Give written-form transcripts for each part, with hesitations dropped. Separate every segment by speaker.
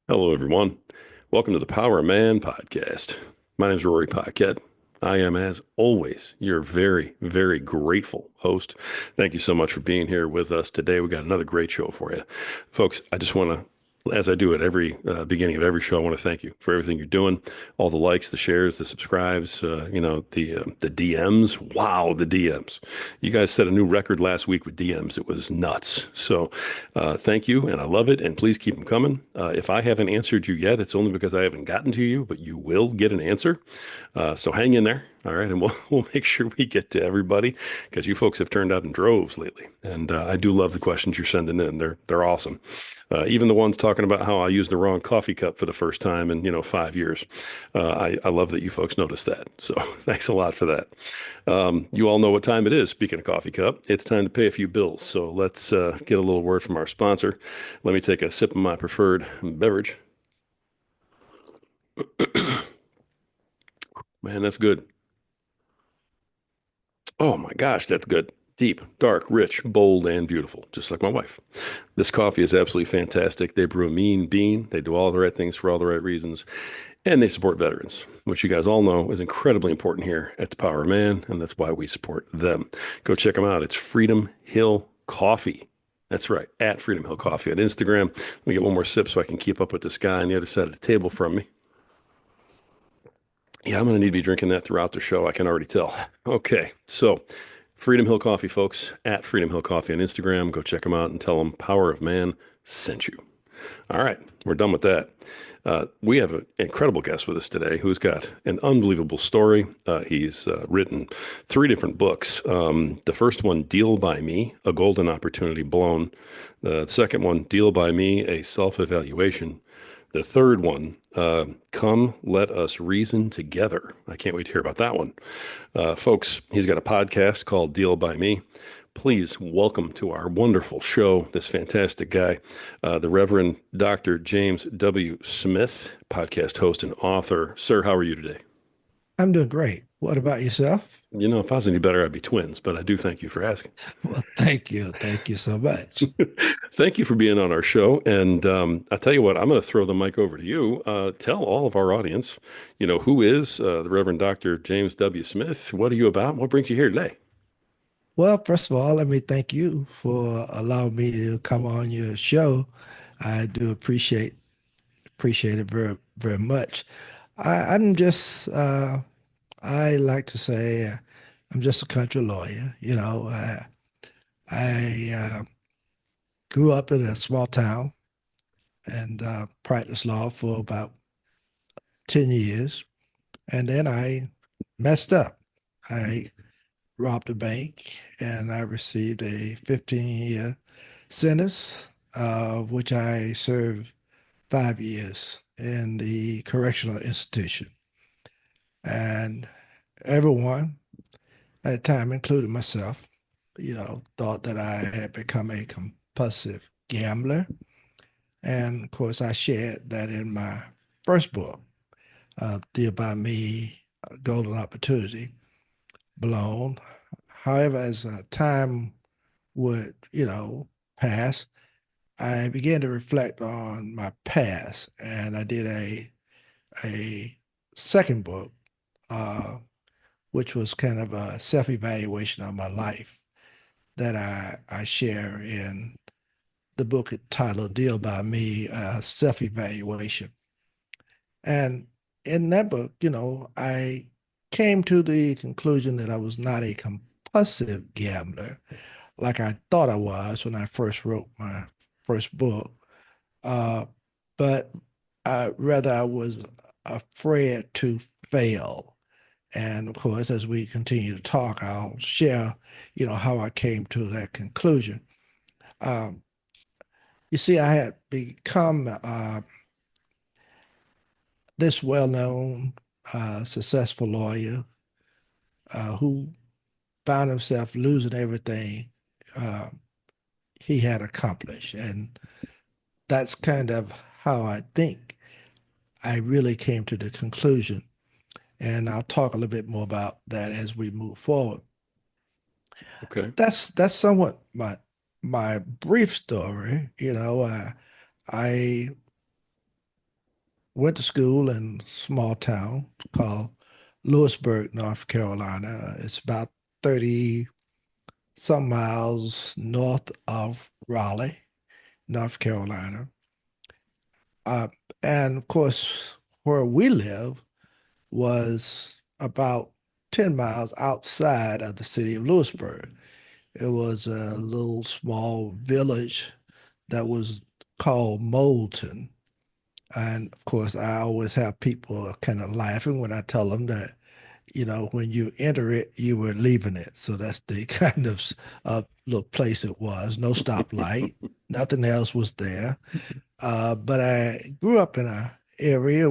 Speaker 1: Hello, everyone. Welcome to the Power of Man podcast. My name is Rory Paquette. I am, as always, your very, very grateful host. Thank you so much for being here with us today. We got another great show for you. Folks, I just want to, as I do at every beginning of every show, I want to thank you for everything you're doing, all the likes, the shares, the subscribes, the DMs. Wow, the DMs. You guys set a new record last week with DMs. It was nuts. So thank you, and I love it. And please keep them coming. If I haven't answered you yet, it's only because I haven't gotten to you, but you will get an answer. So hang in there. All right, and we'll make sure we get to everybody because you folks have turned out in droves lately, and I do love the questions you're sending in. They're awesome. Even the ones talking about how I used the wrong coffee cup for the first time in 5 years. I love that you folks noticed that. So thanks a lot for that. You all know what time it is. Speaking of coffee cup, it's time to pay a few bills. So let's get a little word from our sponsor. Let me take a sip of my preferred beverage. Man, that's good. Oh my gosh, that's good. Deep, dark, rich, bold, and beautiful, just like my wife. This coffee is absolutely fantastic. They brew a mean bean. They do all the right things for all the right reasons, and they support veterans, which you guys all know is incredibly important here at the Power of Man, and that's why we support them. Go check them out. It's Freedom Hill Coffee. That's right, at Freedom Hill Coffee on Instagram. Let me get one more sip so I can keep up with this guy on the other side of the table from me. Yeah, I'm going to need to be drinking that throughout the show. I can already tell. Okay, so Freedom Hill Coffee, folks, at Freedom Hill Coffee on Instagram. Go check them out and tell them Power of Man sent you. All right, we're done with that. We have an incredible guest with us today who's got an unbelievable story. He's written three different books. The first one, Deal by Me, A Golden Opportunity Blown. The second one, Deal by Me, A Self-Evaluation. The third one, Come Let Us Reason Together. I can't wait to hear about that one. Folks, he's got a podcast called Deal by Me. Please welcome to our wonderful show this fantastic guy, the Reverend Dr. James W. Smith, podcast host and author. Sir, how are you today?
Speaker 2: I'm doing great. What about yourself?
Speaker 1: If I was any better, I'd be twins, but I do thank you for asking.
Speaker 2: Well, thank you. Thank you so much.
Speaker 1: Thank you for being on our show. And I tell you what, I'm going to throw the mic over to you. Tell all of our audience, who is the Reverend Dr. James W. Smith? What are you about? What brings you here today?
Speaker 2: Well, first of all, let me thank you for allowing me to come on your show. I do appreciate it very, very much. I'm just I like to say I'm just a country lawyer. I grew up in a small town and practiced law for about 10 years. And then I messed up. I robbed a bank and I received a 15-year sentence, of which I served 5 years in the correctional institution. And everyone at the time, including myself, thought that I had become a compulsive gambler. And of course, I shared that in my first book, Deal by Me, Golden Opportunity, Blown. However, as time would, pass, I began to reflect on my past, and I did a second book, uh, which was kind of a self-evaluation of my life that I share in the book titled "Deal by Me: Self-Evaluation." And in that book, I came to the conclusion that I was not a compulsive gambler like I thought I was when I first wrote my first book. Uh, but rather, I was afraid to fail. And of course, as we continue to talk, I'll share, how I came to that conclusion. Um, you see, I had become this well-known, successful lawyer who found himself losing everything uh, he had accomplished, and that's kind of how I think I really came to the conclusion. And I'll talk a little bit more about that as we move forward.
Speaker 1: Okay.
Speaker 2: That's somewhat my brief story. I went to school in a small town called Lewisburg, North Carolina. It's about 30 some miles north of Raleigh, North Carolina. Uh, and of course, where we live was about 10 miles outside of the city of Lewisburg. It was a little small village that was called Moulton. And of course, I always have people kind of laughing when I tell them that, when you enter it, you were leaving it. So that's the kind of little place it was. No stoplight, nothing else was there. But I grew up in an area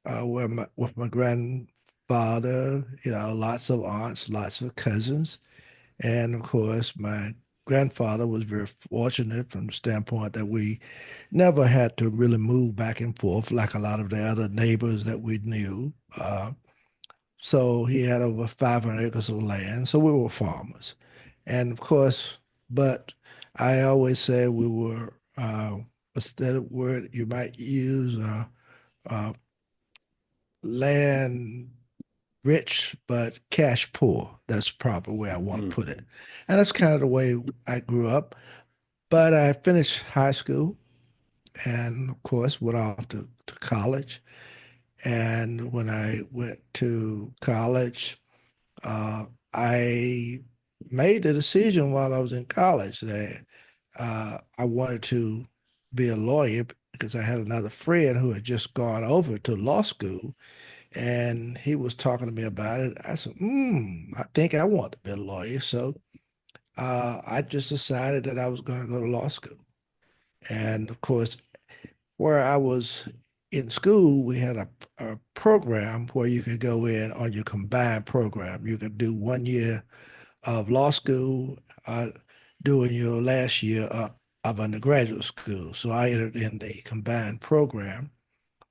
Speaker 2: where with my grandfather, lots of aunts, lots of cousins. And of course, my grandfather was very fortunate from the standpoint that we never had to really move back and forth like a lot of the other neighbors that we knew. So he had over 500 acres of land. So we were farmers. And of course, but I always say we were, what's that word you might use? Uh, land rich, but cash poor. That's the proper way I want to
Speaker 1: Mm.
Speaker 2: put it. And that's kind of the way I grew up. But I finished high school and, of course, went off to college. And when I went to college, uh, I made the decision while I was in college that I wanted to be a lawyer because I had another friend who had just gone over to law school and he was talking to me about it. I said, I think I want to be a lawyer. So I just decided that I was going to go to law school. And of course, where I was in school, we had a program where you could go in on your combined program. You could do 1 year of law school during your last year of undergraduate school. So I entered in the combined program.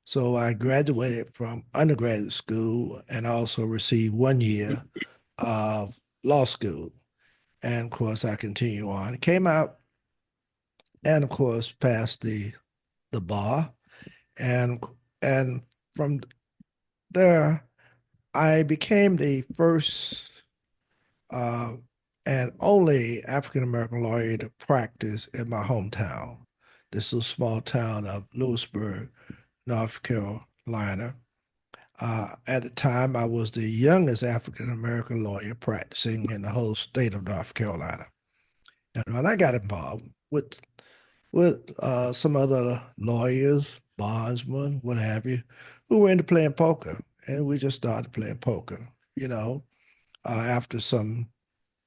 Speaker 2: So I graduated from undergraduate school and also received 1 year of law school. And of course, I continue on. Came out and of course passed the bar. And and from there, I became the first uh, and only African American lawyer to practice in my hometown. This is a small town of Lewisburg, North Carolina. At the time, I was the youngest African American lawyer practicing in the whole state of North Carolina. And when I got involved with some other lawyers, bondsmen, what have you, who were into playing poker, and we just started playing poker. After some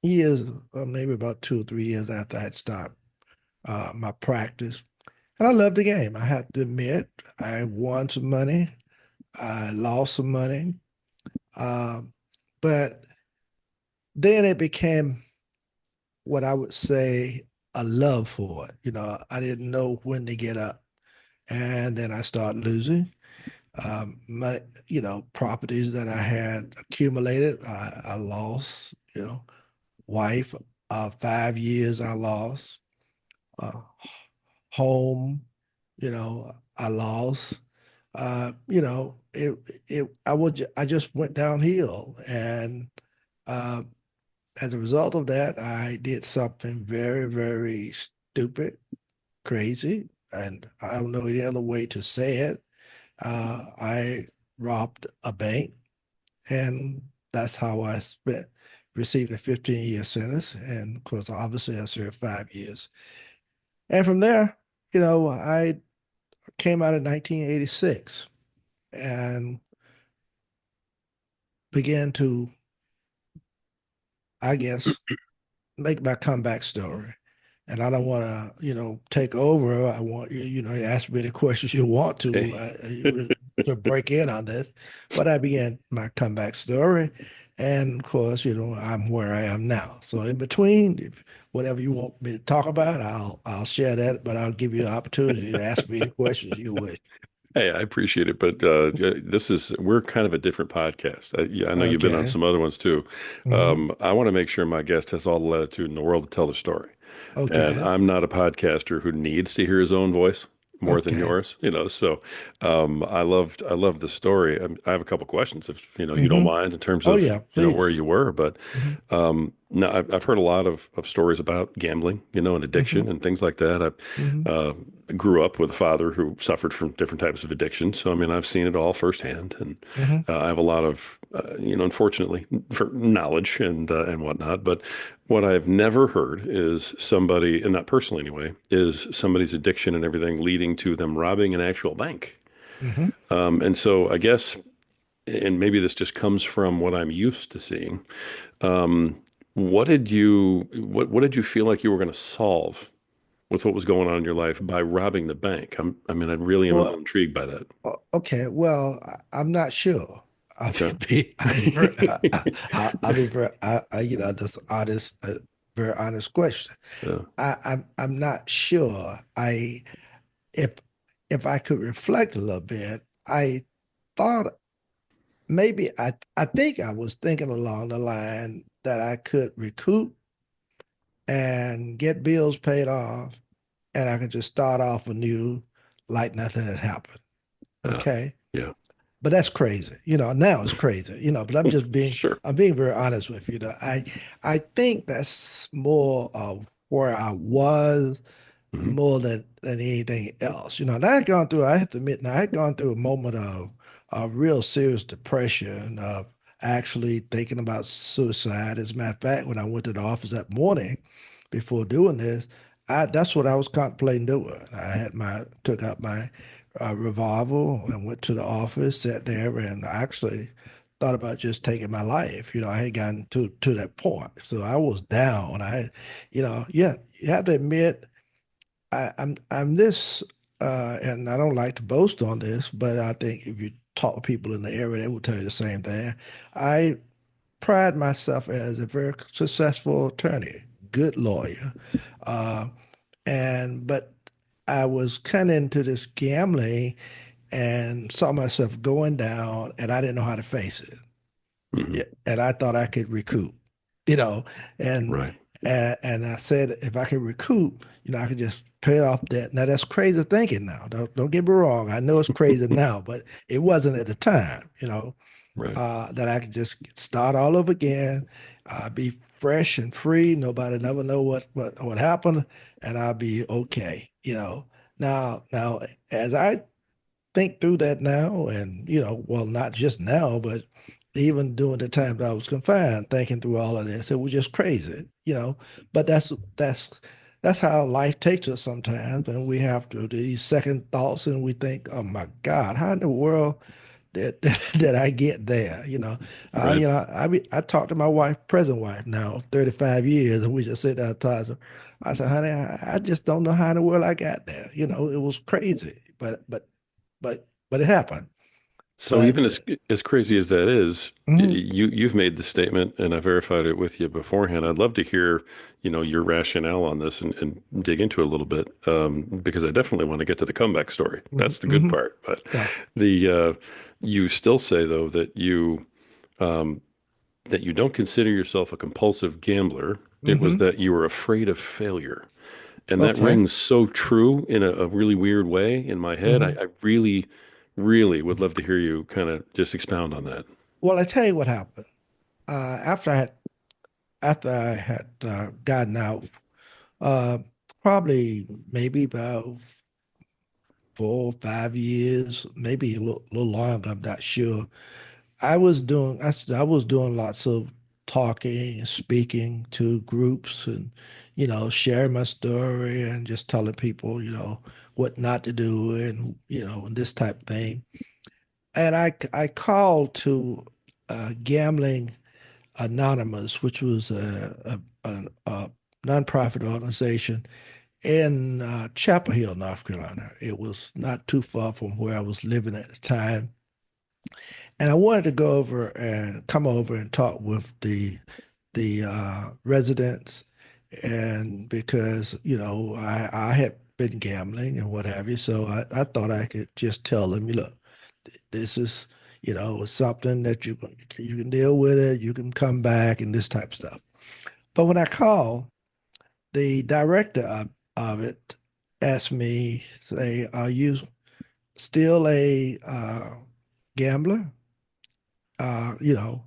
Speaker 2: years, maybe about 2 or 3 years after I had stopped my practice, and I loved the game. I have to admit, I won some money, I lost some money, um, but then it became what I would say a love for it. I didn't know when to get up, and then I started losing. My, properties that I had accumulated, I lost. Wife, 5 years I lost. Uh, Home, I lost. I just went downhill, and uh, as a result of that, I did something very, very stupid, crazy, and I don't know any other way to say it. I robbed a bank, and that's how received a 15-year sentence. And of course, obviously, I served 5 years. And from there, I came out in 1986 and began to, I guess, make my comeback story. And I don't want to, take over. I want you, you ask me the questions you want to,
Speaker 1: Hey.
Speaker 2: to break in on this. But I began my comeback story. And of course, I'm where I am now. So in between, if whatever you want me to talk about, I'll share that, but I'll give you an opportunity to ask me the questions you wish.
Speaker 1: Hey, I appreciate it, but we're kind of a different podcast. Yeah, I know you've been on
Speaker 2: Okay.
Speaker 1: some other ones too.
Speaker 2: Hmm.
Speaker 1: I want to make sure my guest has all the latitude in the world to tell the story. And
Speaker 2: Okay.
Speaker 1: I'm not a podcaster who needs to hear his own voice. more than
Speaker 2: Okay.
Speaker 1: yours, so I loved the story. I have a couple questions if you don't
Speaker 2: Hmm.
Speaker 1: mind in terms
Speaker 2: Oh
Speaker 1: of
Speaker 2: yeah,
Speaker 1: where
Speaker 2: please.
Speaker 1: you were, but
Speaker 2: Hmm.
Speaker 1: no, I've heard a lot of stories about gambling, and
Speaker 2: Hmm.
Speaker 1: addiction and things like that.
Speaker 2: Hmm.
Speaker 1: I grew up with a father who suffered from different types of addiction, so I mean I've seen it all firsthand, and
Speaker 2: Hmm.
Speaker 1: I have a lot of unfortunately, for knowledge and whatnot. But what I've never heard is somebody, and not personally anyway, is somebody's addiction and everything leading to them robbing an actual bank.
Speaker 2: Hmm.
Speaker 1: And so I guess, and maybe this just comes from what I'm used to seeing. Um, what did you feel like you were going to solve with what was going on in your life by robbing the bank? I mean, I really am a little
Speaker 2: Well,
Speaker 1: intrigued by that.
Speaker 2: okay. Well, I'm not sure.
Speaker 1: Okay.
Speaker 2: I'll be very, I'll be very, just honest, very honest question.
Speaker 1: Yeah.
Speaker 2: I'm not sure. If, if I could reflect a little bit, I thought maybe I think I was thinking along the line that I could recoup and get bills paid off, and I could just start off anew like nothing had happened.
Speaker 1: Yeah.
Speaker 2: Okay.
Speaker 1: Yeah.
Speaker 2: But that's crazy. Now it's crazy, but
Speaker 1: Sure.
Speaker 2: I'm being very honest with you. I think that's more of where I was
Speaker 1: Hmm.
Speaker 2: more than anything else. I have to admit, now I had gone through a moment of real serious depression, of actually thinking about suicide. As a matter of fact, when I went to the office that morning before doing this, that's what I was contemplating doing. Took out my revolver and went to the office, sat there, and I actually thought about just taking my life. I had gotten to that point, so I was down. Yeah, you have to admit. I'm this, and I don't like to boast on this, but I think if you talk to people in the area, they will tell you the same thing. I pride myself as a very successful attorney, good lawyer, uh, and but I was kind of into this gambling and saw myself going down, and I didn't know how to face it.
Speaker 1: Hmm.
Speaker 2: Yeah, and I thought I could recoup, you know, and
Speaker 1: Right.
Speaker 2: and I said if I could recoup, I could just pay off debt. Now that's crazy thinking now. Don't get me wrong. I know it's crazy now, but it wasn't at the time,
Speaker 1: Right.
Speaker 2: that I could just start all over again, be fresh and free. Nobody never know what happened, and I'll be okay. Now as I think through that now, and well, not just now, but even during the time that I was confined, thinking through all of this, it was just crazy. But that's how life takes us sometimes, and we have to these second thoughts, and we think, oh my God, how in the world did I get there?
Speaker 1: Right.
Speaker 2: I talked to my wife, present wife, now of 35 years, and we just sit there and talk. I said, honey, I just don't know how in the world I got there. It was crazy, but it happened.
Speaker 1: So
Speaker 2: But
Speaker 1: even as crazy as that is,
Speaker 2: mhm,
Speaker 1: you've made the statement, and I verified it with you beforehand. I'd love to hear, your rationale on this and dig into it a little bit, because I definitely want to get to the comeback story.
Speaker 2: mhm,
Speaker 1: That's the good
Speaker 2: mhm,
Speaker 1: part. But
Speaker 2: yeah,
Speaker 1: the you still say though um, that you don't consider yourself a compulsive gambler. It was
Speaker 2: mhm,
Speaker 1: that you were afraid of failure. And that
Speaker 2: okay,
Speaker 1: rings so true in a really weird way in my head. I,
Speaker 2: mhm.
Speaker 1: I really, really would love to hear you kind of just expound on that.
Speaker 2: Well, I tell you what happened. After I had gotten out, uh, probably maybe about 4 or 5 years, maybe a little longer. I'm not sure. I was doing lots of talking and speaking to groups and sharing my story and just telling people what not to do and this type of thing. And I called to Gambling Anonymous, which was a nonprofit organization in Chapel Hill, North Carolina. It was not too far from where I was living at the time. And I wanted to go over and come over and talk with the residents, and because I had been gambling and what have you, so I thought I could just tell them, look, this is something that you can deal with it, you can come back and this type of stuff. But when I called the director of it, asked me, say, "Are you still a gambler?" You know,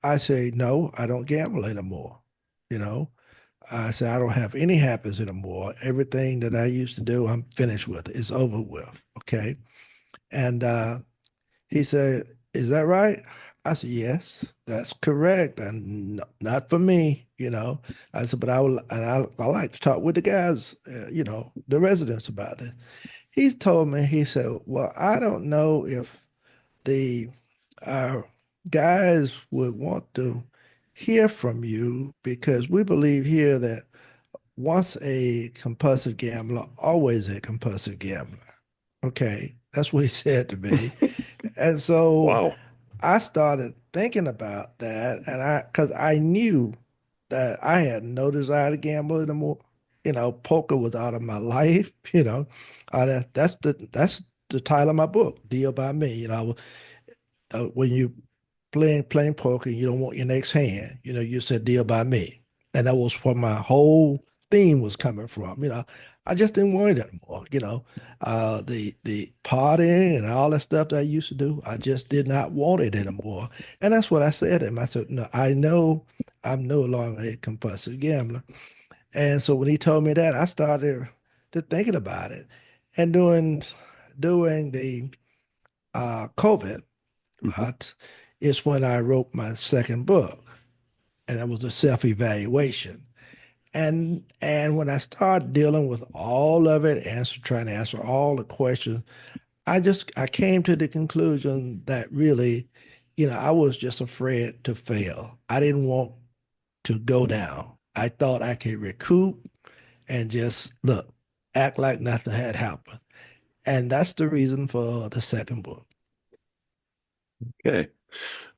Speaker 2: I say, "No, I don't gamble anymore." You know, I say, "I don't have any habits anymore. Everything that I used to do, I'm finished with. It's over with." Okay. And he said, "Is that right?" I said, "Yes, that's correct. And not for me, you know." I said, "But I like to talk with the guys, the residents about it." He told me, he said, "Well, I don't know if the uh, guys would want to hear from you because we believe here that once a compulsive gambler, always a compulsive gambler." Okay, that's what he said to me. And so
Speaker 1: Wow.
Speaker 2: I started thinking about that, and because I knew that I had no desire to gamble anymore. Poker was out of my life. That's the title of my book, Deal by Me. When you playing poker, you don't want your next hand. You said deal by me, and that was where my whole theme was coming from. I just didn't want it anymore. The partying and all that stuff that I used to do, I just did not want it anymore. And that's what I said to him. I said, "No, I know I'm no longer a compulsive gambler." And so when he told me that, I started to thinking about it. And during the COVID,
Speaker 1: Mhm.
Speaker 2: but it's when I wrote my second book, and it was a self-evaluation. And when I started dealing with all of it, trying to answer all the questions, I came to the conclusion that really, I was just afraid to fail. I didn't want to go down. I thought I could recoup and just look, act like nothing had happened. And that's the reason for the second book.
Speaker 1: Okay.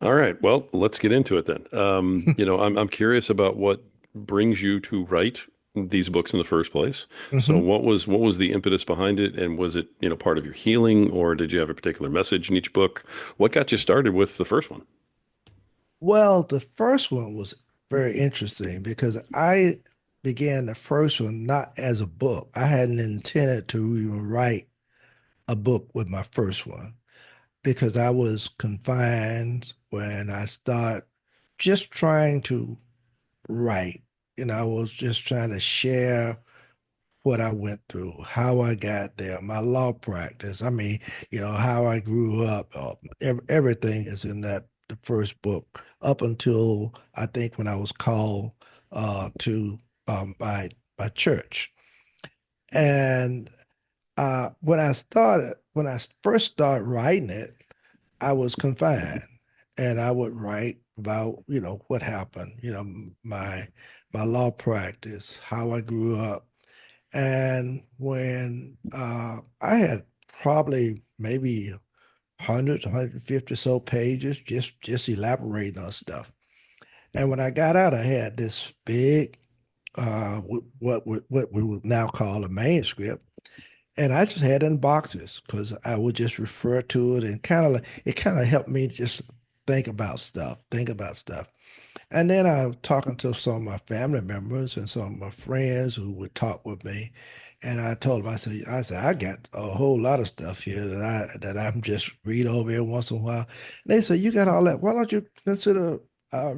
Speaker 1: All right. Well, let's get into it then. I'm curious about what brings you to write these books in the first place. So
Speaker 2: Mhm.
Speaker 1: what was the impetus behind it, and was it, part of your healing, or did you have a particular message in each book? What got you started with the first one?
Speaker 2: Well, the first one was very interesting because I began the first one not as a book. I hadn't intended to even write a book with my first one because I was confined when I started just trying to write. I was just trying to share what I went through, how I got there, my law practice. I mean, how I grew up. Everything is in the first book up until I think when I was called to by church. And when I first started writing it, I was confined, and I would write about what happened, my law practice, how I grew up, and when I had probably maybe 100, 150 so pages, just elaborating on stuff. And when I got out, I had this big, what we would now call a manuscript, and I just had it in boxes because I would just refer to it and it kind of helped me just think about stuff. And then I was talking to some of my family members and some of my friends who would talk with me. And I told them, I said, I got a whole lot of stuff here that I'm just read over here once in a while. And they said, "You got all that. Why don't you consider uh,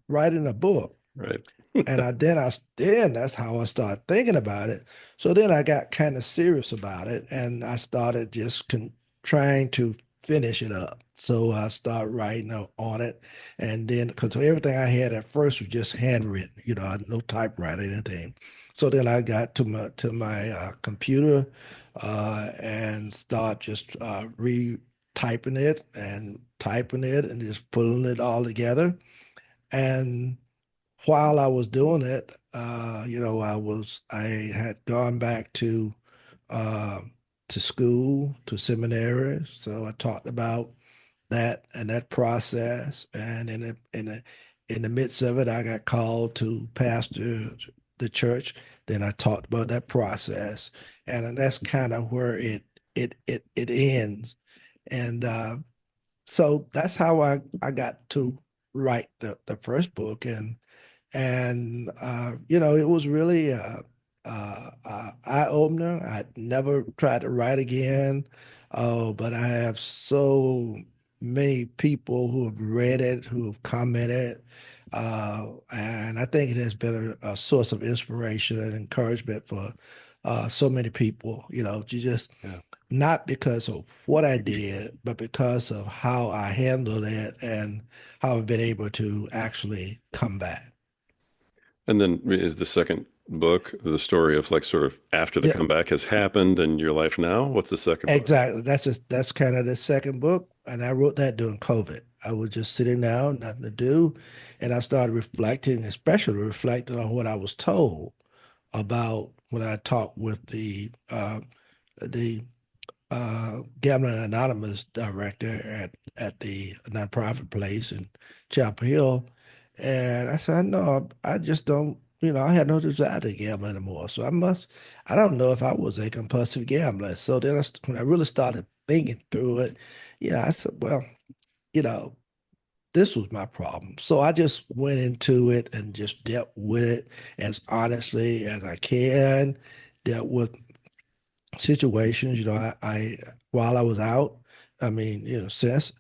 Speaker 2: writing a book?"
Speaker 1: Right.
Speaker 2: And then that's how I started thinking about it. So then I got kind of serious about it, and I started just trying to finish it up. So I started writing on it, and then because everything I had at first was just handwritten, no typewriter or anything. So then I got to my computer and start just retyping it and typing it and just pulling it all together. And while I was doing it, I had gone back uh, to school, to seminary. So I talked about that and that process. And in the midst of it, I got called to pastor the church. Then I talked about that process, and that's kind of where it ends. And so that's how I got to write the first book. And it was really eye opener. I never tried to write again, but I have so many people who have read it, who have commented, and I think it has been a source of inspiration and encouragement for so many people. You just
Speaker 1: Yeah.
Speaker 2: not because of what I did, but because of how I handled it and how I've been able to actually come back.
Speaker 1: And then is the second book the story of like sort of after the
Speaker 2: Yeah,
Speaker 1: comeback has happened and your life now? What's the second book?
Speaker 2: exactly. That's kind of the second book, and I wrote that during COVID. I was just sitting down, nothing to do, and I started reflecting, especially reflecting on what I was told about when I talked with the Gambling Anonymous director at the nonprofit place in Chapel Hill, and I said, no, I just don't. I had no desire to gamble anymore. So I don't know if I was a compulsive gambler. So then when I really started thinking through it, I said, well, you know, this was my problem. So I just went into it and just dealt with it as honestly as I can, dealt with situations, I while I was out, I mean, since,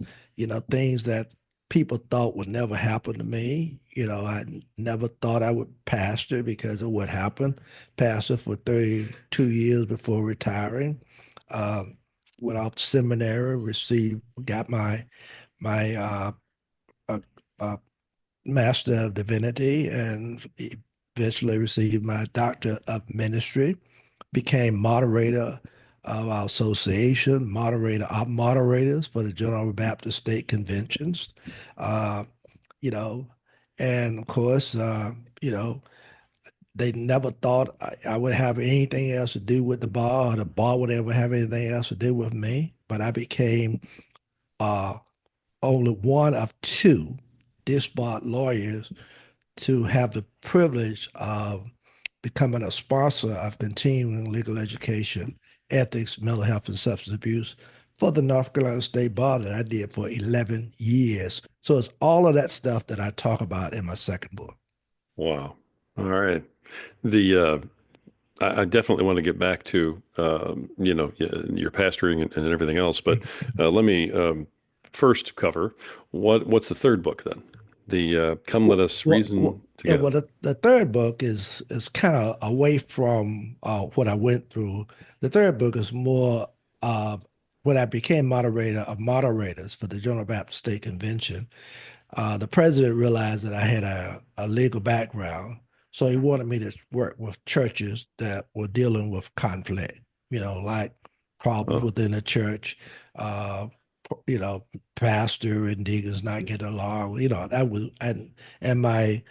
Speaker 2: things that people thought would never happen to me. I never thought I would pastor because of what happened. Pastor for 32 years before retiring. Um, Went off to seminary, got my uh, uh, Master of Divinity, and eventually received my Doctor of Ministry. Became moderator of our association, moderator of moderators for the General Baptist State Conventions. Uh, you know, and of course, they never thought I would have anything else to do with the bar, or the bar would ever have anything else to do with me. But I became uh, only one of two disbarred lawyers to have the privilege of becoming a sponsor of continuing legal education, ethics, mental health, and substance abuse for the North Carolina State Bar that I did for 11 years. So it's all of that stuff that I talk about in my second book.
Speaker 1: Wow. All right. The I definitely want to get back to your pastoring and everything else, but let me first cover what's the third book then? The Come Let Us Reason
Speaker 2: Yeah, well,
Speaker 1: Together.
Speaker 2: the third book is kind of away from what I went through. The third book is more when I became moderator of moderators for the General Baptist State Convention. The president realized that I had a legal background, so he wanted me to work with churches that were dealing with conflict, like problems
Speaker 1: Oh,
Speaker 2: within the church, uh, you know, pastor and deacons not getting along. That was, and my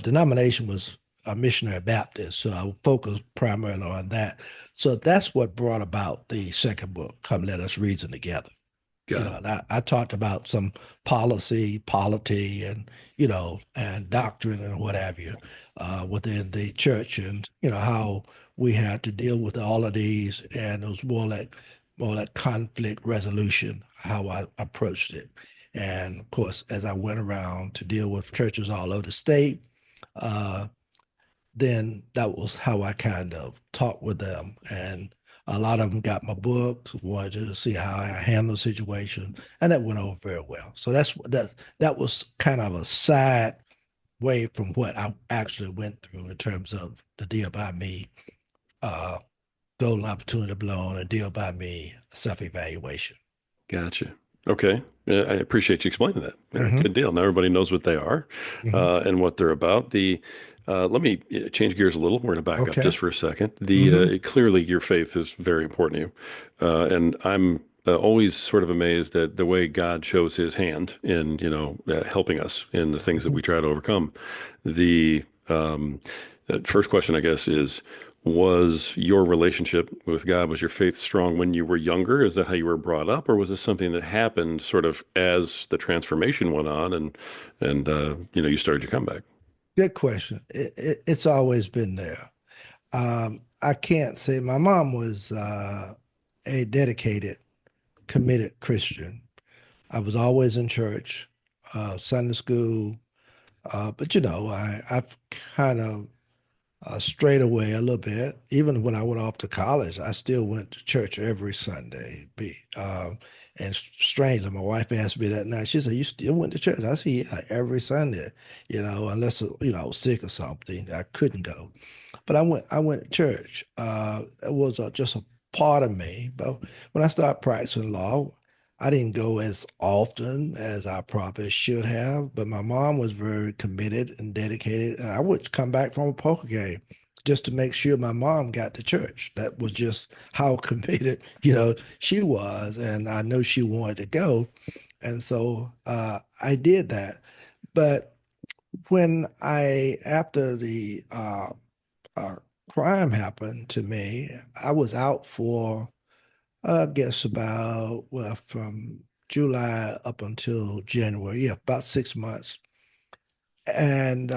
Speaker 2: denomination was a missionary Baptist, so I focused primarily on that. So that's what brought about the second book, Come Let Us Reason Together.
Speaker 1: got it.
Speaker 2: And I talked about some policy, polity, and and doctrine and what have you within the church, and how we had to deal with all of these, and it was more like conflict resolution, how I approached it. And of course, as I went around to deal with churches all over the state, uh, then that was how I kind of talked with them. And a lot of them got my books, wanted to see how I handled the situation, and that went over very well. So that was kind of a side way from what I actually went through in terms of the deal by me, uh, golden opportunity blown, and deal by me self-evaluation.
Speaker 1: Gotcha. Okay. I appreciate you explaining that.
Speaker 2: Mm-hmm.
Speaker 1: Good deal. Now everybody knows what they are
Speaker 2: Mm-hmm.
Speaker 1: and what they're about. Let me change gears a little. We're going to back up
Speaker 2: Okay.
Speaker 1: just for a second.
Speaker 2: Mm-hmm.
Speaker 1: Clearly your faith is very important to you, and I'm always sort of amazed at the way God shows His hand in helping us in the things that
Speaker 2: Mm-hmm.
Speaker 1: we try to overcome. The first question, I guess, is was your relationship with God, was your faith strong when you were younger? Is that how you were brought up, or was this something that happened sort of as the transformation went on and you started your comeback?
Speaker 2: Good question. It's always been there. I can't say my mom was a dedicated, committed Christian. I was always in church, Sunday school, but I've kind of strayed away a little bit. Even when I went off to college, I still went to church every Sunday. And strangely, my wife asked me that night. She said, "You still went to church?" I said, "Yeah, every Sunday. Unless I was sick or something, I couldn't go." But I went to church. It was just a part of me. But when I started practicing law, I didn't go as often as I probably should have. But my mom was very committed and dedicated, and I would come back from a poker game just to make sure my mom got to church. That was just how committed, she was, and I know she wanted to go, and so I did that. But when I after the uh, crime happened to me, I was out for, I guess, about, well, from July up until January, yeah, about 6 months. And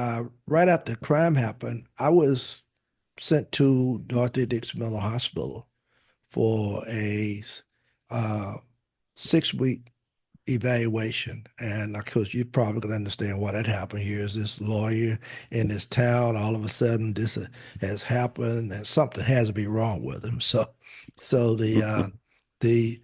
Speaker 2: right after the crime happened, I was sent to Dorothy Dix Miller Hospital for a 6 week evaluation. And of course, you probably can understand why that happened. Here is this lawyer in this town. All of a sudden, this has happened, and something has to be wrong with him. So the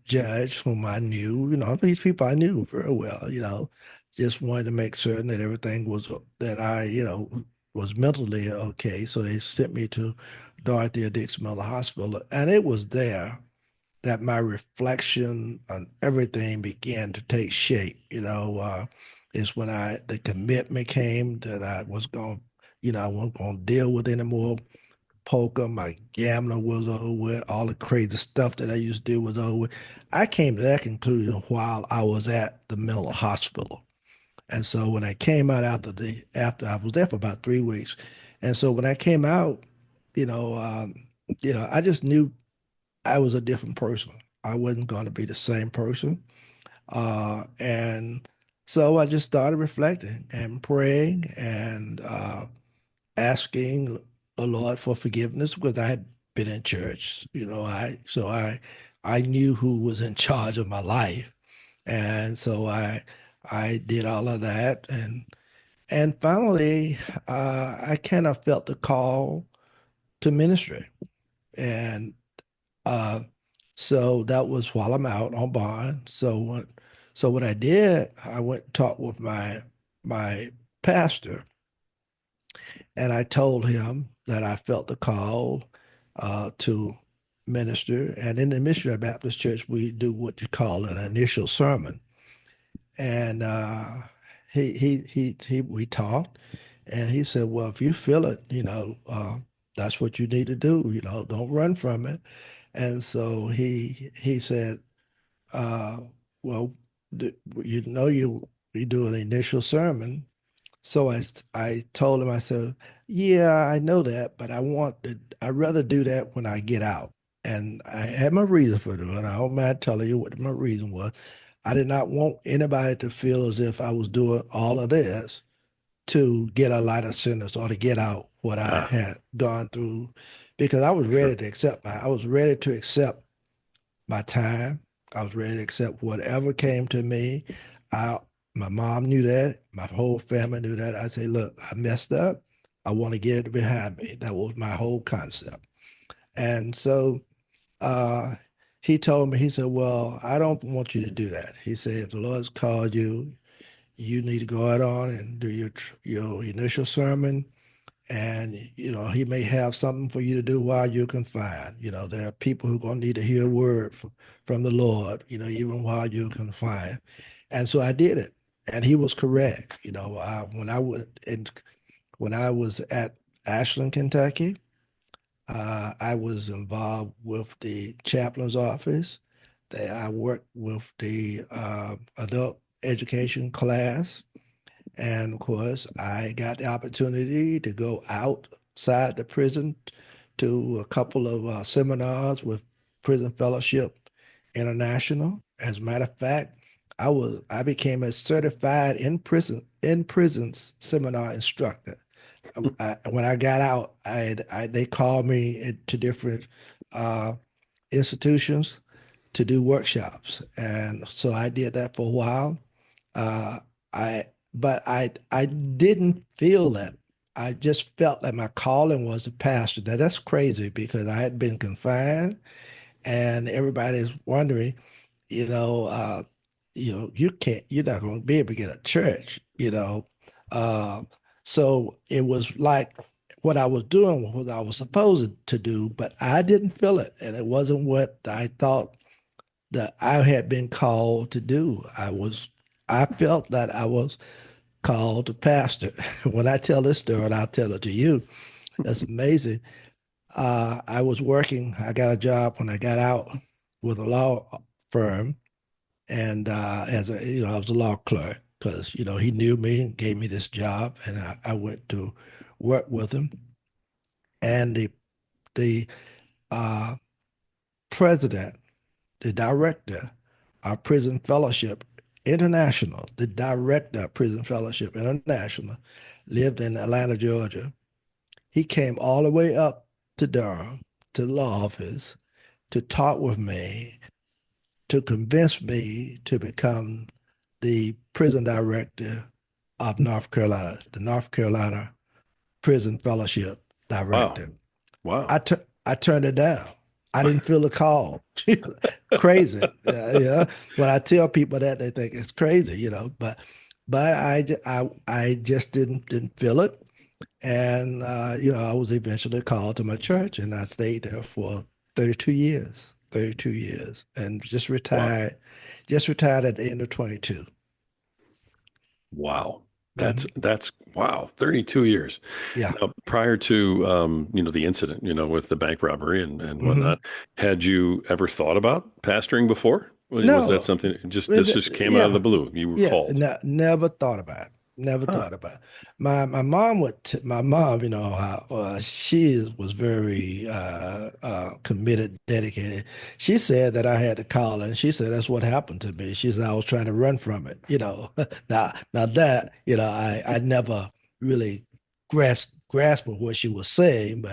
Speaker 2: judge, whom I knew, these people I knew very well, just wanted to make certain that everything was that I, was mentally okay. So they sent me to Dorothy Dix Miller Hospital, and it was there that my reflection on everything began to take shape. Is when the commitment came that I was going, I wasn't going to deal with anymore poker. My gambling was over with. All the crazy stuff that I used to do was over with. I came to that conclusion while I was at the mental hospital. And so when I came out after I was there for about 3 weeks, and so when I came out, you know, um, I just knew I was a different person. I wasn't going to be the same person. And so I just started reflecting and praying and asking the Lord for forgiveness because I had been in church. I knew who was in charge of my life. And so I did all of that. And finally, I kind of felt the call to ministry. And uh, so that was while I'm out on bond. So what I did, I went and talked with my pastor, and I told him that I felt the call to minister. And in the Missionary Baptist Church, we do what you call an initial sermon. And we talked, and he said, "Well, if you feel it, that's what you need to do. Don't run from it." And so he said, uh, "Well, you do an initial sermon." So I told him, I said, "Yeah, I know that, but I'd rather do that when I get out." And I had my reason for doing it. I don't mind telling you what my reason was. I did not want anybody to feel as if I was doing all of this to get a lot of sentence or to get out what I
Speaker 1: Ah,
Speaker 2: had gone through, because I was ready
Speaker 1: sure.
Speaker 2: to I was ready to accept my time. I was ready to accept whatever came to me. I, my mom knew that. My whole family knew that. I say, "Look, I messed up. I want to get it behind me." That was my whole concept. And so uh, he told me, he said, "Well, I don't want you to do that." He said, "If the Lord's called you, you need to go out on and do your initial sermon, and he may have something for you to do while you're confined. There are people who are going to need to hear a word from the Lord, even while you're confined." And so I did it, and he was correct. When I was at Ashland, Kentucky, I was involved with the chaplain's office. I worked with the adult education class. And of course, I got the opportunity to go outside the prison to a couple of seminars with Prison Fellowship International. As a matter of fact, I became a certified in prisons seminar instructor. When I got out, they called me to different uh, institutions to do workshops, and so I did that for a while. Uh, I but I didn't feel that. I just felt that my calling was to pastor. Now that's crazy because I had been confined, and everybody's wondering, you know, uh, you're not going to be able to get a church. Uh, so it was like what I was doing was what I was supposed to do, but I didn't feel it, and it wasn't what I thought that I had been called to do. I felt that I was called to pastor. When I tell this story, and I'll tell it to you, that's amazing. I was working. I got a job when I got out with a law firm, and as a I was a law clerk because he knew me and gave me this job, and I went to work with him. And the uh, president, the director of Prison Fellowship International, the director of Prison Fellowship International, lived in Atlanta, Georgia. He came all the way up to Durham to the law office to talk with me, to convince me to become the prison director of North Carolina, the North Carolina Prison Fellowship
Speaker 1: Wow.
Speaker 2: director.
Speaker 1: Wow.
Speaker 2: I turned it down. I didn't feel the call. Crazy, yeah. When I tell people that, they think it's crazy. But I just didn't feel it, and I was eventually called to my church, and I stayed there for 32 years. 32 years, and just
Speaker 1: Wow.
Speaker 2: retired. Just retired at the end of 22.
Speaker 1: Wow. That's
Speaker 2: Mhm.
Speaker 1: that's wow, 32 years.
Speaker 2: Yeah.
Speaker 1: Now, prior to the incident, with the bank robbery and
Speaker 2: Hmm.
Speaker 1: whatnot, had you ever thought about pastoring before? Was that
Speaker 2: No.
Speaker 1: something this just came out of the
Speaker 2: Yeah.
Speaker 1: blue? You were
Speaker 2: Yeah.
Speaker 1: called.
Speaker 2: Never thought about it. Never
Speaker 1: Huh.
Speaker 2: thought about it. My mom my mom, she was very committed, dedicated. She said that I had to call, and she said that's what happened to me. She said I was trying to run from it. Now that I never really grasped what she was saying,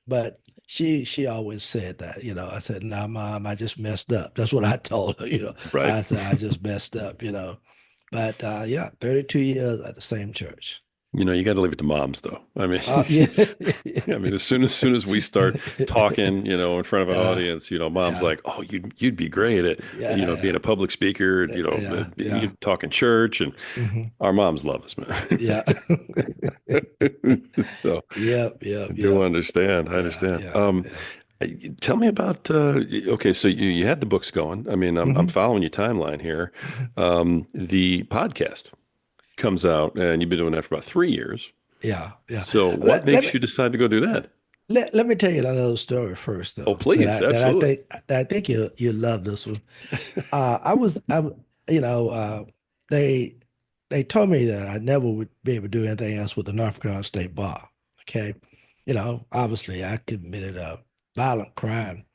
Speaker 2: but she always said that. I said, "Nah, mom, I just messed up." That's what I told her.
Speaker 1: Right.
Speaker 2: I said I just messed up. But yeah, 32 years at the same church.
Speaker 1: You got to leave it to moms, though. I mean,
Speaker 2: Yeah.
Speaker 1: I mean, as soon as we start talking, in front of an
Speaker 2: Yeah,
Speaker 1: audience, mom's
Speaker 2: yeah,
Speaker 1: like, "Oh, you'd be great at, being
Speaker 2: yeah,
Speaker 1: a public speaker,
Speaker 2: yeah,
Speaker 1: you
Speaker 2: yeah.
Speaker 1: talking church." And
Speaker 2: Hmm.
Speaker 1: our moms love us, man.
Speaker 2: Yeah.
Speaker 1: So
Speaker 2: Yep,
Speaker 1: I
Speaker 2: yep,
Speaker 1: do
Speaker 2: yep.
Speaker 1: understand. I
Speaker 2: Yeah,
Speaker 1: understand.
Speaker 2: yeah, yeah.
Speaker 1: Tell me about okay, so you had the books going. I mean, I'm
Speaker 2: Hmm.
Speaker 1: following your timeline here.
Speaker 2: Hmm.
Speaker 1: The podcast comes out, and you've been doing that for about 3 years.
Speaker 2: Yeah, yeah.
Speaker 1: So what
Speaker 2: Let, let me
Speaker 1: makes you decide to go do that?
Speaker 2: let me tell you another story first,
Speaker 1: Oh,
Speaker 2: though. That
Speaker 1: please,
Speaker 2: I that I
Speaker 1: absolutely.
Speaker 2: think that I think you love this one. I was I you know they they told me that I never would be able to do anything else with the North Carolina State Bar. Okay, obviously I committed a violent crime.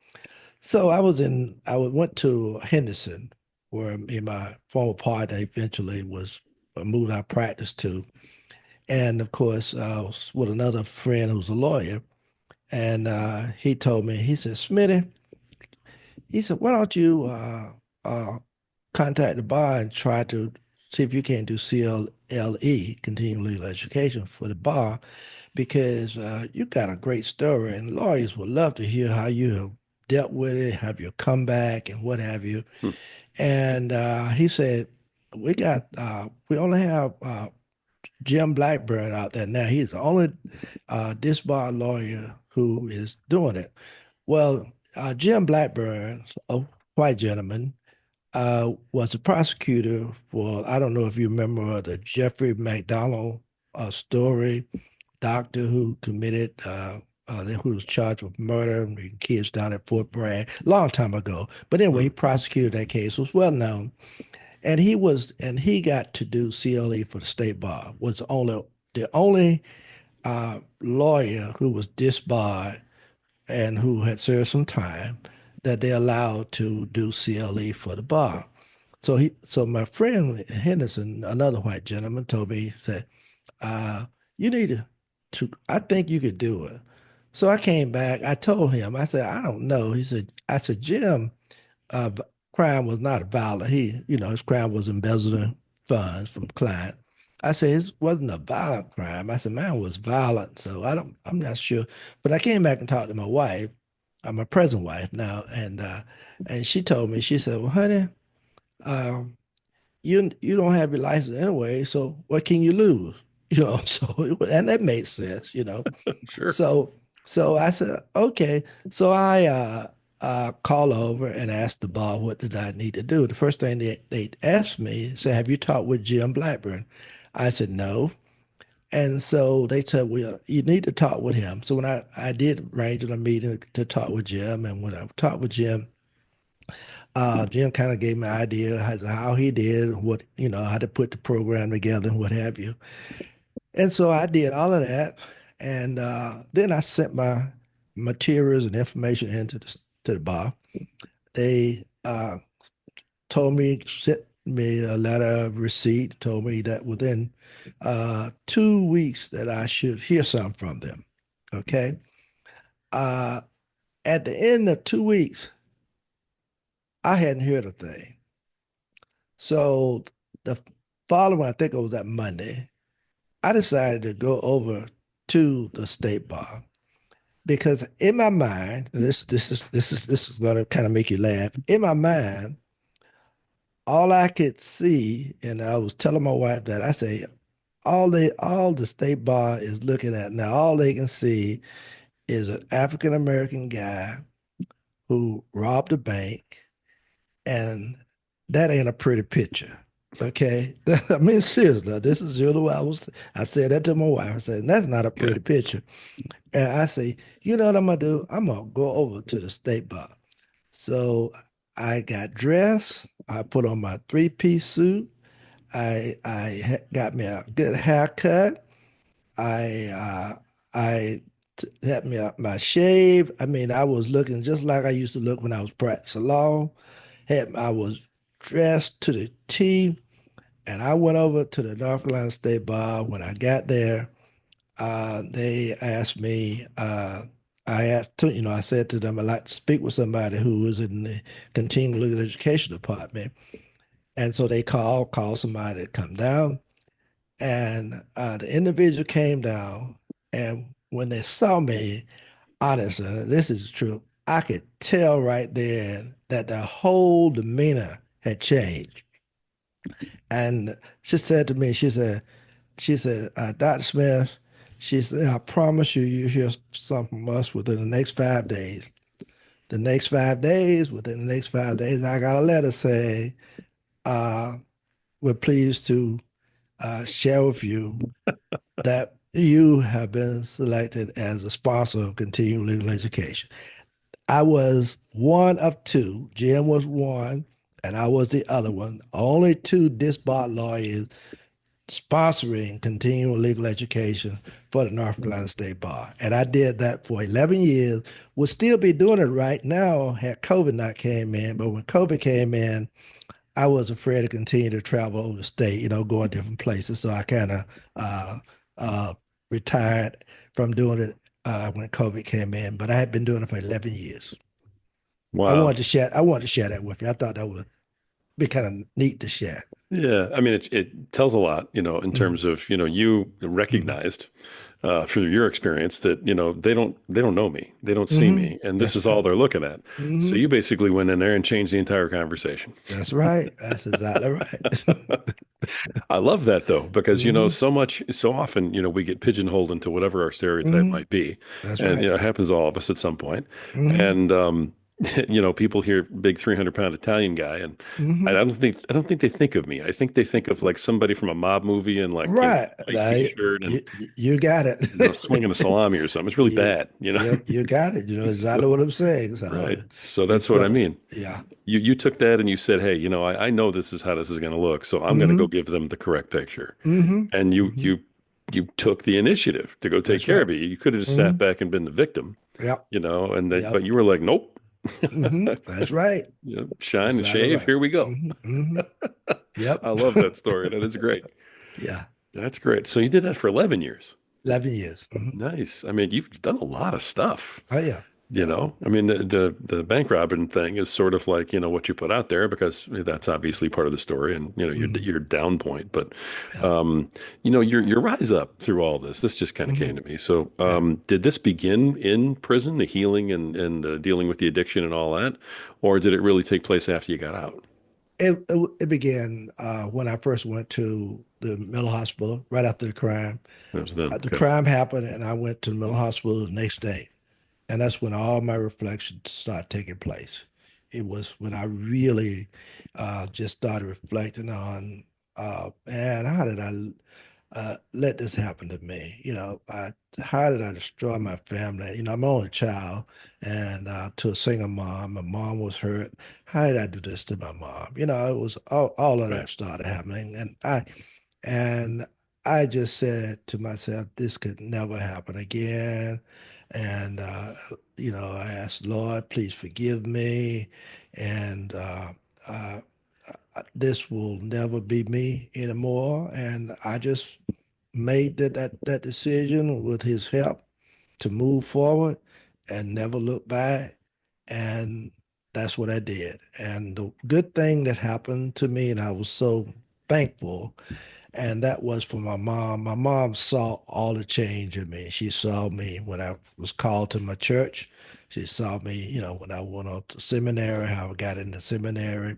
Speaker 2: So I went to Henderson, where me and my former partner eventually was moved our practice to, and of course I was with another friend who's a lawyer, and he told me, he said, Smitty, he said, why don't you contact the bar and try to see if you can do CLE, continuing legal education for the bar, because you got a great story, and lawyers would love to hear how you have dealt with it, have your comeback, and what have you.
Speaker 1: Hmm.
Speaker 2: And he said, we only have Jim Blackburn out there now. He's the only disbar lawyer who is doing it. Well, Jim Blackburn, a white gentleman, was a prosecutor for, I don't know if you remember the Jeffrey McDonald story, doctor who committed, who was charged with murder and kids down at Fort Bragg, long time ago. But anyway, he
Speaker 1: Hmm.
Speaker 2: prosecuted that case, was well known. And he got to do CLE for the state bar, was the only lawyer who was disbarred and who had served some time that they allowed to do CLE for the bar. So my friend Henderson, another white gentleman, told me, he said, you need I think you could do it. So I came back, I told him, I said, I don't know. I said, Jim, uh, crime was not violent. His crime was embezzling funds from client. I said it wasn't a violent crime. I said mine was violent, so I'm not sure. But I came back and talked to my wife, my present wife now, and she told me, she said, "Well, honey, um, you don't have your license anyway, so what can you lose?" So and that made sense.
Speaker 1: Sure.
Speaker 2: So so I said, okay. So I called over and asked the bar what did I need to do. The first thing they asked me, said, have you talked with Jim Blackburn? I said, no. And so they said, well, you need to talk with him. So when I did arrange a meeting to talk with Jim, and when I talked with Jim, Jim kind of gave me an idea as to how he did, how to put the program together and what have you. And so I did all of that. And then I sent my materials and information into the bar. They told me, sent me a letter of receipt, told me that within 2 weeks that I should hear something from them. Okay. Uh, at the end of 2 weeks, I hadn't heard a thing. So the following, I think it was that Monday, I decided to go over to the state bar because in my mind, this is going to kind of make you laugh. In my mind, all I could see, and I was telling my wife that I say, all the state bar is looking at now, all they can see is an African American guy who robbed a bank, and that ain't a pretty picture. Okay. I mean, seriously, this is really what I said that to my wife. I said, that's not a
Speaker 1: Okay.
Speaker 2: pretty picture. And I say, you know what I'm gonna do? I'm gonna go over to the state bar. So I got dressed. I put on my three-piece suit. Got me a good haircut. I had me my shave. I mean, I was looking just like I used to look when I was practicing law. I was dressed to the T, and I went over to the North Carolina State Bar. When I got there, they asked me, I said to them, I'd like to speak with somebody who is in the continuing legal education department. And so they called somebody to come down. And the individual came down. And when they saw me, honestly, this is true, I could tell right then that the whole demeanor had changed. And she said to me, she said, Dr. Smith, she said, I promise you, you hear something from us within the next 5 days. Within the next 5 days, I got a letter saying, uh, we're pleased to share with you that you have been selected as a sponsor of continuing legal education. I was one of two. Jim was one, and I was the other one. Only two disbarred lawyers sponsoring continuing legal education for the North Carolina State Bar. And I did that for 11 years. Would still be doing it right now had COVID not came in. But when COVID came in, I was afraid to continue to travel over the state, going different places. So I kind of uh, uh, retired from doing it when COVID came in. But I had been doing it for 11 years.
Speaker 1: Wow.
Speaker 2: I wanted to share that with you. I thought that would be kind of neat to share.
Speaker 1: Yeah, I mean, it tells a lot, in
Speaker 2: Mhm,
Speaker 1: terms of, you
Speaker 2: mhm.
Speaker 1: recognized through your experience that, they don't know me, they don't see
Speaker 2: Hmm.
Speaker 1: me, and this
Speaker 2: That's
Speaker 1: is all
Speaker 2: right.
Speaker 1: they're looking at. So
Speaker 2: Hmm.
Speaker 1: you basically went in there and changed the entire conversation.
Speaker 2: That's right. That's exactly right.
Speaker 1: I love that though, because
Speaker 2: Hmm.
Speaker 1: so often, we get pigeonholed into whatever our stereotype
Speaker 2: Hmm.
Speaker 1: might be,
Speaker 2: That's
Speaker 1: and
Speaker 2: right.
Speaker 1: it happens to all of us at some point.
Speaker 2: Hmm.
Speaker 1: And people hear big 300-pound Italian guy, and I
Speaker 2: Hmm.
Speaker 1: don't think they think of me. I think they think of like somebody from a mob movie and like
Speaker 2: Right.
Speaker 1: white t-shirt and
Speaker 2: You got it.
Speaker 1: swinging a salami or something. It's really
Speaker 2: You,
Speaker 1: bad.
Speaker 2: you got it. You know
Speaker 1: So,
Speaker 2: exactly what I'm saying. So
Speaker 1: right. So
Speaker 2: you
Speaker 1: that's what I
Speaker 2: felt,
Speaker 1: mean.
Speaker 2: yeah.
Speaker 1: You took that and you said, hey, I know this is how this is going to look, so I'm going to go
Speaker 2: Hmm.
Speaker 1: give them the correct picture.
Speaker 2: Hmm.
Speaker 1: And you
Speaker 2: Hmm.
Speaker 1: you you took the initiative to go take
Speaker 2: That's
Speaker 1: care
Speaker 2: right.
Speaker 1: of it. You could have just
Speaker 2: Hmm.
Speaker 1: sat back and been the victim,
Speaker 2: Yep.
Speaker 1: and that, but
Speaker 2: Yep.
Speaker 1: you were like, nope.
Speaker 2: That's right.
Speaker 1: Shine and
Speaker 2: Exactly
Speaker 1: shave.
Speaker 2: right.
Speaker 1: Here we go.
Speaker 2: Hmm. Yep.
Speaker 1: I love that story. That is great.
Speaker 2: Yeah.
Speaker 1: That's great. So you did that for 11 years.
Speaker 2: 11 years. Hmm.
Speaker 1: Nice. I mean, you've done a lot of stuff.
Speaker 2: Oh, yeah.
Speaker 1: You
Speaker 2: Yeah.
Speaker 1: know, I mean, the bank robbing thing is sort of like, what you put out there because that's obviously part of the story and,
Speaker 2: Hmm.
Speaker 1: your down point. But,
Speaker 2: Yeah.
Speaker 1: your rise up through all this just kind of came
Speaker 2: Hmm.
Speaker 1: to me. So,
Speaker 2: Yeah.
Speaker 1: did this begin in prison, the healing and the dealing with the addiction and all that, or did it really take place after you got out?
Speaker 2: It began when I first went to the mental hospital right after the crime.
Speaker 1: That was then.
Speaker 2: The
Speaker 1: Okay.
Speaker 2: crime happened, and I went to the mental hospital the next day. And that's when all my reflections started taking place. It was when I really just started reflecting on, man, how did I let this happen to me? How did I destroy my family? I'm only a child, and to a single mom, my mom was hurt. How did I do this to my mom? It was all of
Speaker 1: Right.
Speaker 2: that started happening, and I just said to myself, this could never happen again. And, I asked, Lord, please forgive me. And uh, this will never be me anymore. And I just made that decision with his help to move forward and never look back. And that's what I did. And the good thing that happened to me, and I was so thankful, and that was for my mom. My mom saw all the change in me. She saw me when I was called to my church. She saw me, when I went on to seminary, how I got into seminary,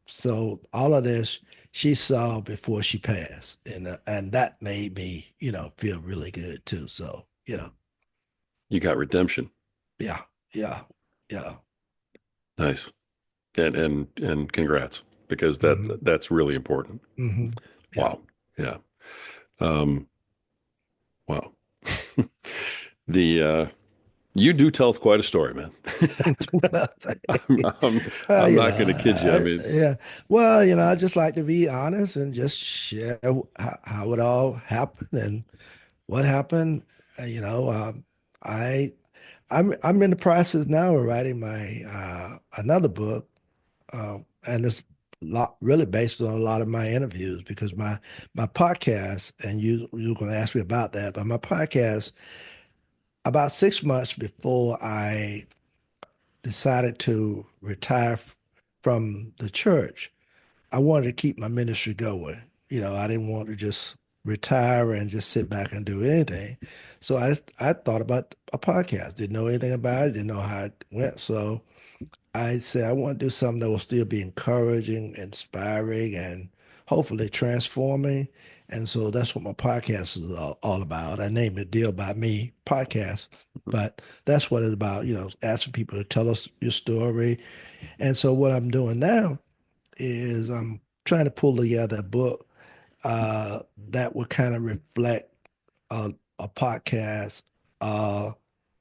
Speaker 2: so all of this she saw before she passed, and that made me, feel really good too. So,
Speaker 1: You got redemption.
Speaker 2: yeah, yeah, yeah.
Speaker 1: Nice. And congrats because
Speaker 2: Hmm.
Speaker 1: that's really important.
Speaker 2: Hmm. Yeah.
Speaker 1: Wow. Yeah. Um, wow. The You do tell quite a story, man.
Speaker 2: Well,
Speaker 1: I'm, I'm, I'm not going to kid you. I mean,
Speaker 2: yeah. Well, I just like to be honest and just share how it all happened and what happened. You know, I I'm in the process now of writing my another book, and it's really based on a lot of my interviews because my podcast, and you're going to ask me about that, but my podcast about 6 months before I decided to retire from the church, I wanted to keep my ministry going. I didn't want to just retire and just sit back and do anything. So I thought about a podcast. Didn't know anything about it. Didn't know how it went. So I said I want to do something that will still be encouraging, inspiring, and hopefully transforming. And so that's what my podcast is all about. I named it Deal by Me Podcast, but that's what it's about, asking people to tell us your story. And so what I'm doing now is I'm trying to pull together a book that would kind of reflect a podcast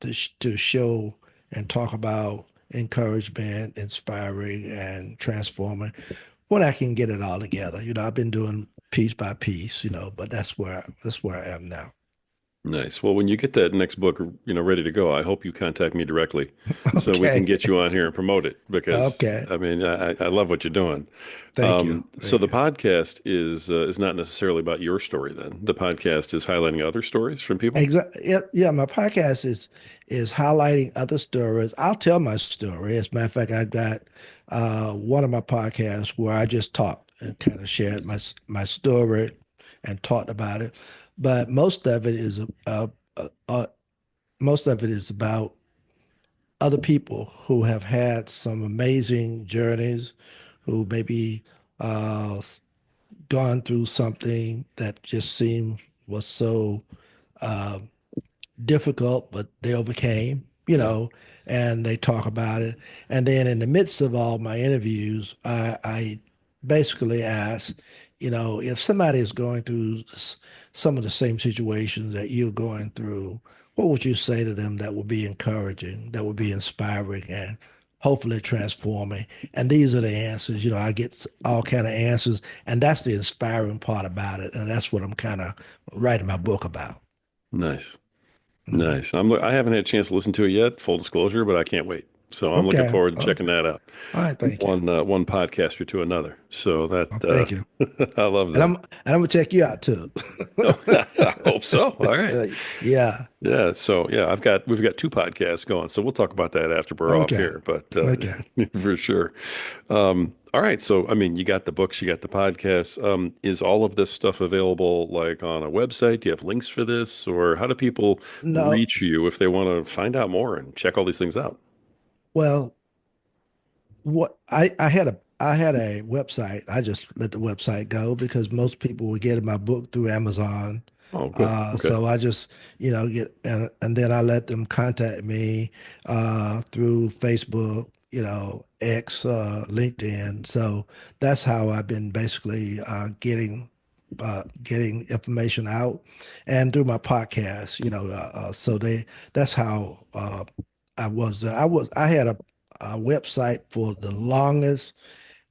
Speaker 2: to show and talk about encouragement, inspiring, and transforming. When I can get it all together, I've been doing piece by piece, but that's where I am now.
Speaker 1: nice. Well, when you get that next book, ready to go, I hope you contact me directly so we can
Speaker 2: Okay.
Speaker 1: get you on here and promote it because
Speaker 2: Okay.
Speaker 1: I mean, I love what you're doing.
Speaker 2: Thank you.
Speaker 1: So
Speaker 2: Thank
Speaker 1: the
Speaker 2: you.
Speaker 1: podcast is not necessarily about your story then. The podcast is highlighting other stories from people.
Speaker 2: Exactly. Yeah, yeah. My podcast is highlighting other stories. I'll tell my story. As a matter of fact, I've got one of my podcasts where I just talked and kind of shared my story and talked about it. But most of it is about other people who have had some amazing journeys, who maybe uh, gone through something that just seemed was so uh, difficult, but they overcame,
Speaker 1: Yeah.
Speaker 2: and they talk about it. And then in the midst of all my interviews, I basically ask, if somebody is going through some of the same situations that you're going through, what would you say to them that would be encouraging, that would be inspiring, and hopefully transforming? And these are the answers. I get all kind of answers, and that's the inspiring part about it. And that's what I'm kind of writing my book about.
Speaker 1: Nice.
Speaker 2: Mhm.
Speaker 1: Nice. I haven't had a chance to listen to it yet, full disclosure, but I can't wait. So I'm looking
Speaker 2: Okay.
Speaker 1: forward to checking
Speaker 2: Okay.
Speaker 1: that out.
Speaker 2: All right. Thank you.
Speaker 1: One podcaster to another. So that
Speaker 2: Oh, thank you.
Speaker 1: I love
Speaker 2: And
Speaker 1: that.
Speaker 2: I'm gonna check you out too.
Speaker 1: I hope so. All right.
Speaker 2: Yeah.
Speaker 1: Yeah. So yeah, we've got two podcasts going. So we'll talk about that after we're off
Speaker 2: Okay.
Speaker 1: here. But
Speaker 2: Okay.
Speaker 1: for sure. All right. So I mean, you got the books, you got the podcasts. Is all of this stuff available like on a website? Do you have links for this, or how do people
Speaker 2: No.
Speaker 1: reach you if they want to find out more and check all these things out?
Speaker 2: Well, what I had a website. I just let the website go because most people were getting my book through Amazon.
Speaker 1: Oh, good. Okay.
Speaker 2: So I just, get and then I let them contact me through Facebook, X, LinkedIn. So that's how I've been basically getting information out, and through my podcast. So that's how I had a website for the longest,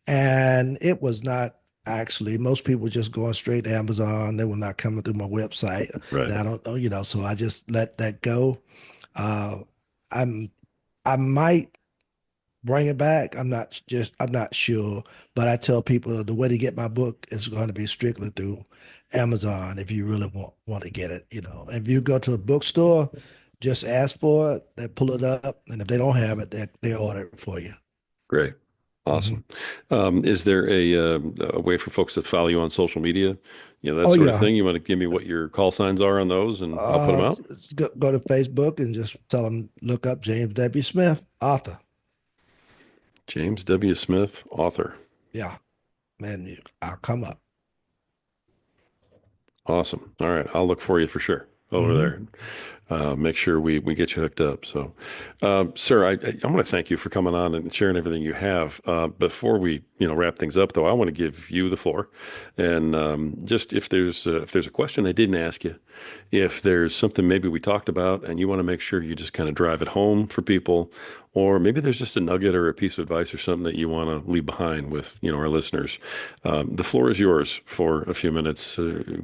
Speaker 2: and it was not actually, most people just going straight to Amazon. They were not coming through my website.
Speaker 1: Right.
Speaker 2: Now I don't know, so I just let that go. Uh, I'm I might bring it back. I'm not sure, but I tell people the way to get my book is going to be strictly through Amazon if you really want to get it. If you go to a bookstore, just ask for it, they pull it up, and if they don't have it, they order it for you.
Speaker 1: Great.
Speaker 2: Mhm.
Speaker 1: Awesome. Is there a way for folks to follow you on social media? You know, that
Speaker 2: Oh
Speaker 1: sort of
Speaker 2: yeah.
Speaker 1: thing. You want to give me what your call signs are on those and I'll put them out?
Speaker 2: Go to Facebook and just tell them look up James W. Smith, author.
Speaker 1: James W. Smith, author.
Speaker 2: Yeah, man, I'll come up.
Speaker 1: Awesome. All right. I'll look for you for sure over
Speaker 2: Hmm.
Speaker 1: there. Make sure we get you hooked up. So, sir, I want to thank you for coming on and sharing everything you have. Before we, wrap things up, though, I want to give you the floor, and just if there's a question I didn't ask you, if there's something maybe we talked about and you want to make sure you just kind of drive it home for people, or maybe there's just a nugget or a piece of advice or something that you want to leave behind with, our listeners. The floor is yours for a few minutes.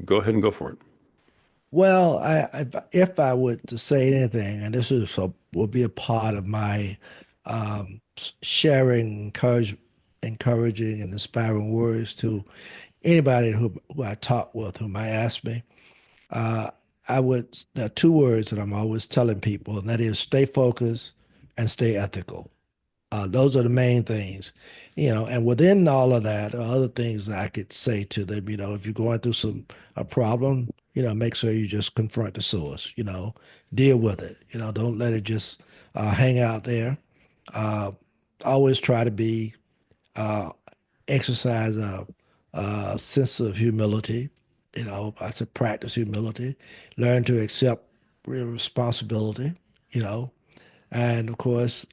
Speaker 1: Go ahead and go for it.
Speaker 2: Well, if I would to say anything, and this will be a part of my sharing, encouraging, and inspiring words to anybody who I talk with, who might ask me. Uh, there are two words that I'm always telling people, and that is stay focused and stay ethical. Those are the main things, and within all of that are other things that I could say to them. If you're going through a problem, make sure you just confront the source, deal with it. Don't let it just hang out there. Uh, Always try to be exercise a sense of humility. I said practice humility, learn to accept real responsibility. You know, and of course,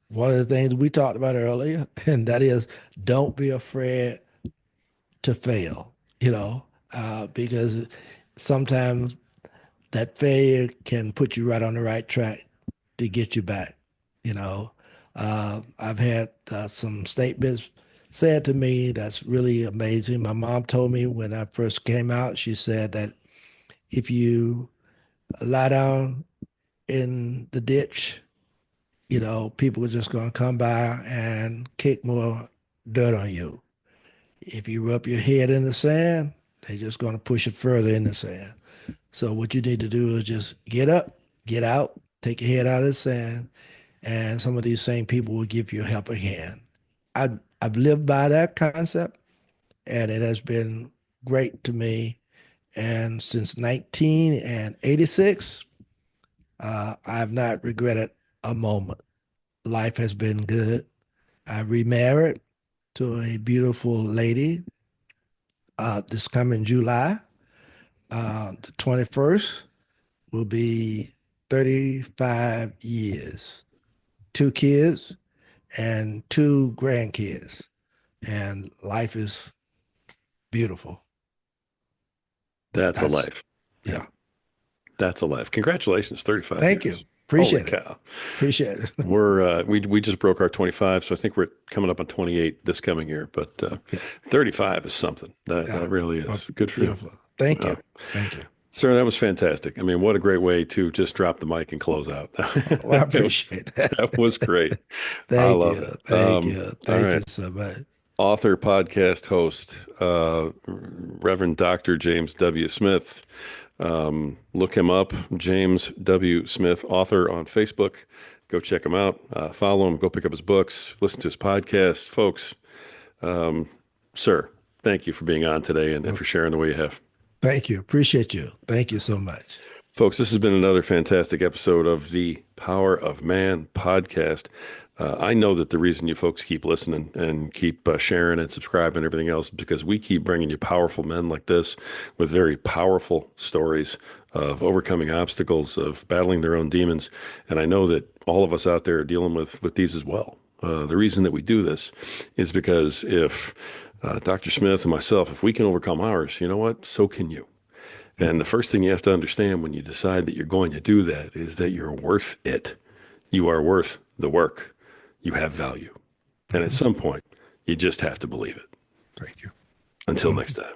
Speaker 2: one of the things we talked about earlier, and that is don't be afraid to fail, because sometimes that failure can put you right on the right track to get you back. You know, I've had some statements said to me that's really amazing. My mom told me when I first came out, she said that if you lie down in the ditch, people are just going to come by and kick more dirt on you. If you rub your head in the sand, they're just going to push it further in the sand. So what you need to do is just get up, get out, take your head out of the sand, and some of these same people will give you a helping hand. I've lived by that concept, and it has been great to me. And since 1986, I've not regretted a moment. Life has been good. I remarried to a beautiful lady this coming July. The 21st will be 35 years, two kids and two grandkids. And life is beautiful.
Speaker 1: That's a
Speaker 2: That's,
Speaker 1: life. Yeah.
Speaker 2: yeah.
Speaker 1: That's a life. Congratulations, 35
Speaker 2: Thank you.
Speaker 1: years. Holy
Speaker 2: Appreciate it.
Speaker 1: cow.
Speaker 2: Appreciate it.
Speaker 1: We just broke our 25, so I think we're coming up on 28 this coming year, but
Speaker 2: Okay.
Speaker 1: 35 is something. That
Speaker 2: Yeah.
Speaker 1: really
Speaker 2: Well,
Speaker 1: is. Good for you.
Speaker 2: beautiful. Thank you.
Speaker 1: Wow.
Speaker 2: Thank you.
Speaker 1: Sir, that was fantastic. I mean, what a great way to just drop the mic and close out.
Speaker 2: Oh, I appreciate that.
Speaker 1: That was great. I
Speaker 2: Thank
Speaker 1: love
Speaker 2: you.
Speaker 1: it.
Speaker 2: Thank you.
Speaker 1: All
Speaker 2: Thank you
Speaker 1: right.
Speaker 2: so much.
Speaker 1: Author, podcast host, Reverend Dr. James W. Smith. Look him up, James W. Smith, author on Facebook. Go check him out. Follow him. Go pick up his books. Listen to his podcasts. Folks, um, sir, thank you for being on today and
Speaker 2: Well,
Speaker 1: for sharing the way you have.
Speaker 2: thank you. Appreciate you. Thank you so much.
Speaker 1: Folks, this has been another fantastic episode of the Power of Man podcast. I know that the reason you folks keep listening and keep sharing and subscribing and everything else is because we keep bringing you powerful men like this with very powerful stories of overcoming obstacles, of battling their own demons. And I know that all of us out there are dealing with these as well. The reason that we do this is because if Dr. Smith and myself, if we can overcome ours, you know what? So can you. And the first thing you have to understand when you decide that you're going to do that is that you're worth it. You are worth the work. You have value. And at
Speaker 2: Mhm.
Speaker 1: some point, you just have to believe it.
Speaker 2: Thank you.
Speaker 1: Until next time.